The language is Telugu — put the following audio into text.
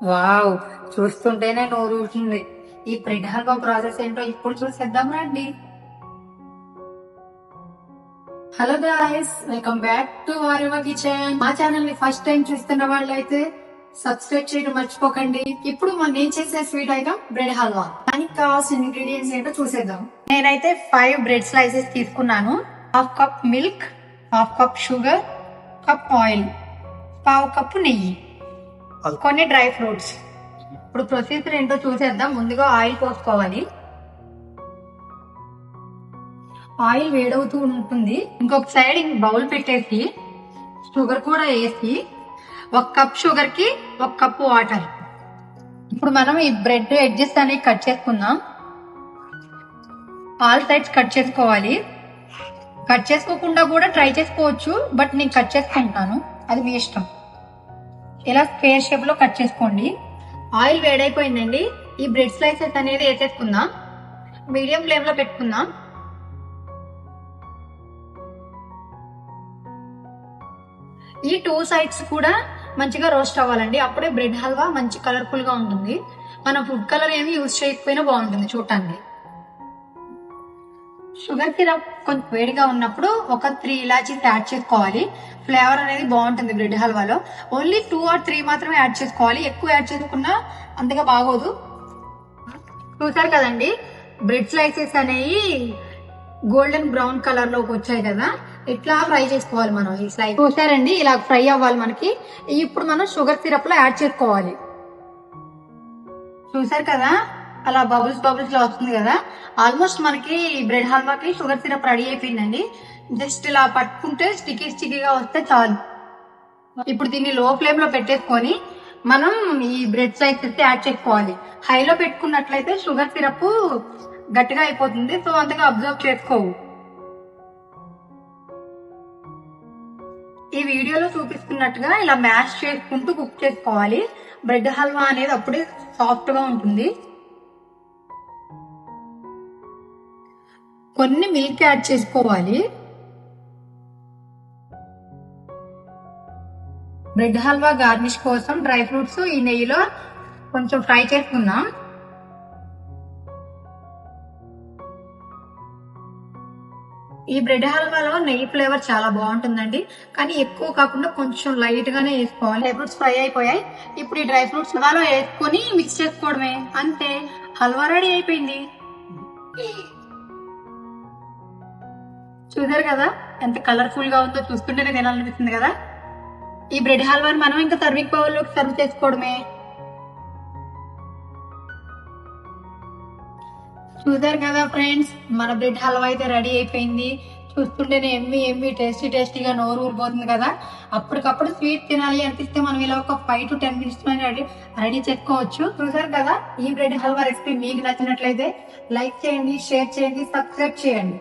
వావ్, చూస్తుంటేనే నోరూరుతుంది. ఈ బ్రెడ్ హల్వా ప్రాసెస్ ఏంటో ఇప్పుడు చూసేద్దాం రండి. Hello guys, welcome back to వారెవర్ కిచెన్. మా ఛానల్ ని ఫస్ట్ టైం చూస్తున్న వాళ్ళైతే సబ్స్క్రైబ్ చేయడం మర్చిపోకండి. ఇప్పుడు మనం ఏం చేసే స్వీట్ ఐటమ్ బ్రెడ్ హల్వా. దానికి కావాల్సిన ఇంగ్రీడియంట్స్ ఏంటో చూసేద్దాం. నేనైతే 5 బ్రెడ్ స్లైసెస్ తీసుకున్నాను. 1/2 cup milk, 1/2 cup sugar, cup oil, 1/2 cup నెయ్యి, కొన్ని డ్రై ఫ్రూట్స్. ఇప్పుడు ప్రొసీజర్ ఏంటో చూసేద్దాం. ముందుగా ఆయిల్ పోసుకోవాలి. ఆయిల్ వేడవుతూ ఉంటుంది. ఇంకొక సైడ్ బౌల్ పెట్టేసి షుగర్ కూడా వేసి 1 కప్ షుగర్ కి 1 కప్ వాటర్. ఇప్పుడు మనం ఈ బ్రెడ్ ఎడ్జెస్ అనేవి కట్ చేసుకుందాం. ఆల్ సైడ్స్ కట్ చేసుకోవాలి. కట్ చేసుకోకుండా కూడా ట్రై చేసుకోవచ్చు, బట్ నేను కట్ చేసుకుంటాను, అది మీ ఇష్టం. ఇలా స్క్వేర్ షేప్ లో కట్ చేసుకోండి. ఆయిల్ వేడైపోయిందండి. ఈ బ్రెడ్ స్లైసెస్ అనేది వేసేసుకుందాం. మీడియం ఫ్లేమ్ లో పెట్టుకుందాం. ఈ 2 సైడ్స్ కూడా మంచిగా రోస్ట్ అవ్వాలండి. అప్పుడే బ్రెడ్ హల్వా మంచి కలర్ఫుల్ గా ఉంటుంది. మనం ఫుడ్ కలర్ ఏమి యూజ్ చేయకపోయినా బాగుంటుంది చూడటానికి. షుగర్ సిరప్ కొంచెం వేడిగా ఉన్నప్పుడు ఒక 3 ఇలాచీస్ యాడ్ చేసుకోవాలి. ఫ్లేవర్ అనేది బాగుంటుంది బ్రెడ్ హల్వాలో. ఓన్లీ 2 or 3 మాత్రమే యాడ్ చేసుకోవాలి. ఎక్కువ యాడ్ చేసుకున్నా అంతగా బాగోదు. చూసారు కదండి, బ్రెడ్ స్లైసెస్ అనేవి గోల్డెన్ బ్రౌన్ కలర్ లోకి వచ్చాయి కదా. ఇట్లా ఫ్రై చేసుకోవాలి మనం. ఈ స్లైస్ చూసారండి, ఇలా ఫ్రై అవ్వాలి మనకి. ఇప్పుడు మనం షుగర్ సిరప్ లో యాడ్ చేసుకోవాలి. చూసారు కదా, అలా బబుల్స్ బబుల్స్ లో వస్తుంది కదా. ఆల్మోస్ట్ మనకి బ్రెడ్ హల్వాకి షుగర్ సిరప్ రెడీ అయిపోయిందండి. జస్ట్ ఇలా పట్టుకుంటే స్టికీ స్టికీగా వస్తే చాలు. ఇప్పుడు దీన్ని లో ఫ్లేమ్ లో పెట్టేసుకొని మనం ఈ బ్రెడ్ స్లైసెస్ యాడ్ చేసుకోవాలి. హైలో పెట్టుకున్నట్లయితే షుగర్ సిరప్ గట్టిగా అయిపోతుంది, సో అంతగా అబ్జర్వ్ చేసుకోవు. ఈ వీడియోలో చూపిస్తున్నట్టుగా ఇలా మ్యాష్ చేసుకుంటూ కుక్ చేసుకోవాలి. బ్రెడ్ హల్వా అనేది అప్పుడే సాఫ్ట్ గా ఉంటుంది. కొన్ని మిల్క్ యాడ్ చేసుకోవాలి. బ్రెడ్ హల్వా గార్నిష్ కోసం డ్రై ఫ్రూట్స్ ఈ నెయ్యిలో కొంచెం ఫ్రై చేసుకుందాం. ఈ బ్రెడ్ హల్వాలో నెయ్యి ఫ్లేవర్ చాలా బాగుంటుందండి, కానీ ఎక్కువ కాకుండా కొంచెం లైట్ గానే వేసుకోవాలి. డ్రై ఫ్రూట్స్ ఫ్రై అయిపోయాయి. ఇప్పుడు ఈ డ్రై ఫ్రూట్స్ హల్వాలో వేసుకొని మిక్స్ చేసుకోవడమే, అంతే. హల్వా రెడీ అయిపోయింది. చూసారు కదా ఎంత కలర్ఫుల్ గా ఉందో, చూస్తుంటేనే తినాలనిపిస్తుంది కదా. ఈ బ్రెడ్ హల్వాని మనం ఇంకా సర్వింగ్ బౌల్ లోకి సర్వ్ చేసుకోవడమే. చూసారు కదా ఫ్రెండ్స్, మన బ్రెడ్ హల్వా అయితే రెడీ అయిపోయింది. చూస్తుంటేనే ఎమ్మి టేస్టీగా నోరు ఊరిపోతుంది కదా. అప్పటికప్పుడు స్వీట్ తినాలి అనిపిస్తే మనం ఇలా ఒక 5 to 10 minutes రెడీ చేసుకోవచ్చు. చూసారు కదా, ఈ బ్రెడ్ హల్వా రెసిపీ మీకు నచ్చినట్లయితే లైక్ చేయండి, షేర్ చేయండి, సబ్స్క్రైబ్ చేయండి.